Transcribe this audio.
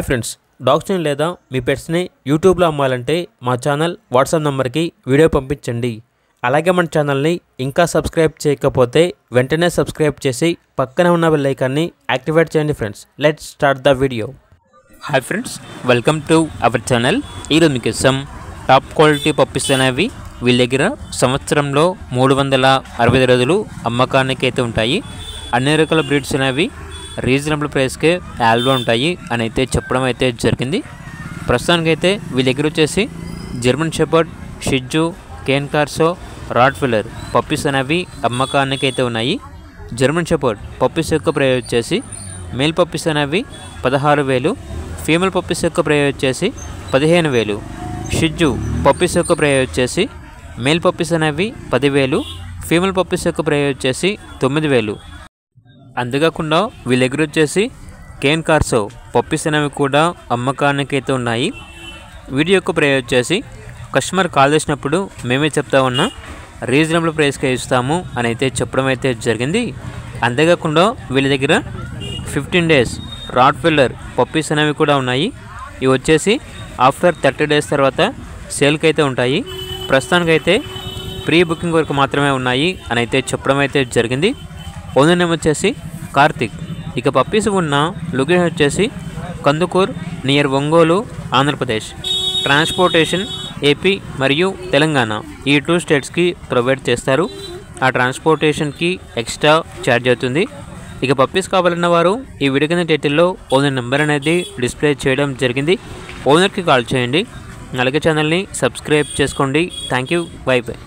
Friends, డాగ్స్ని లేదా మీ పెట్స్ని యూట్యూబ్లో అమ్మాలంటే మా ఛానల్ వాట్సాప్ నెంబర్కి వీడియో పంపించండి. అలాగే మన ఛానల్ని ఇంకా సబ్స్క్రైబ్ చేయకపోతే వెంటనే సబ్స్క్రైబ్ చేసి పక్కన ఉన్న బెల్ ఐకాన్ని యాక్టివేట్ చేయండి. Friends, let's start the video. Hi friends, welcome to our channel. ఈరోజు మీకోసం టాప్ క్వాలిటీ పప్పీస్ అనేవి వీళ్ళ దగ్గర సంవత్సరంలో 365 రోజులు అమ్మకానికి అయితే ఉంటాయి. అన్ని రకాల బ్రీడ్స్ అనేవి రీజనబుల్ ప్రైస్కే అవైలబుల్ ఉంటాయి అని అయితే చెప్పడం అయితే జరిగింది. ప్రస్తుతానికైతే వీళ్ళ దగ్గర వచ్చేసి German shepherd, Shih Tzu, cane corso, Rottweiler puppies అనేవి అమ్మకానికి అయితే ఉన్నాయి. జర్మన్ షెపర్డ్ పప్పీస్ యొక్క ప్రైస్ వచ్చేసి మేల్ పప్పీస్ అనేవి 16,000, ఫీమేల్ పప్పీస్ యొక్క ప్రైస్ వచ్చేసి 15,000. షిట్జు పప్పీస్ యొక్క ప్రైస్ వచ్చేసి మేల్ పప్పీస్ అనేవి 10,000, ఫీమేల్ పప్పీస్ యొక్క ప్రైస్ వచ్చేసి 9,000. అంతేకాకుండా వీళ్ళ దగ్గర వచ్చేసి కేన్ కార్సో పప్పీస్ అనేవి కూడా అమ్మకానికి అయితే ఉన్నాయి. వీడియో యొక్క ప్రైస్ వచ్చేసి కస్టమర్ కాల్ చేసినప్పుడు మేమే చెప్తా ఉన్నా రీజనబుల్ ప్రైస్కే ఇస్తాము అని అయితే చెప్పడం అయితే జరిగింది. అంతేకాకుండా వీళ్ళ దగ్గర 15 days రాట్వీలర్ పప్పీస్ అనేవి కూడా ఉన్నాయి. ఇవి వచ్చేసి ఆఫ్టర్ 30 days తర్వాత సేల్కి అయితే ఉంటాయి. ప్రస్తుతానికైతే ప్రీ బుకింగ్ వరకు మాత్రమే ఉన్నాయి అని అయితే చెప్పడం అయితే జరిగింది. ఓనర్ నేమ్ వచ్చేసి కార్తిక్. ఇక పప్పీస్ ఉన్న లొకేషన్ వచ్చేసి Kandukur near Ongole, Andhra Pradesh. Transportation AP మరియు తెలంగాణ ఈ 2 స్టేట్స్కి ప్రొవైడ్ చేస్తారు. ఆ ట్రాన్స్పోర్టేషన్కి ఎక్స్ట్రా ఛార్జ్ అవుతుంది. ఇక పప్పీస్ కావాలన్న వారు ఈ వీడియో కింద టైటిల్లో ఓనర్ నెంబర్ అనేది డిస్ప్లే చేయడం జరిగింది. ఓనర్కి కాల్ చేయండి. అలాగే ఛానల్ని సబ్స్క్రైబ్ చేసుకోండి. Thank you. By by.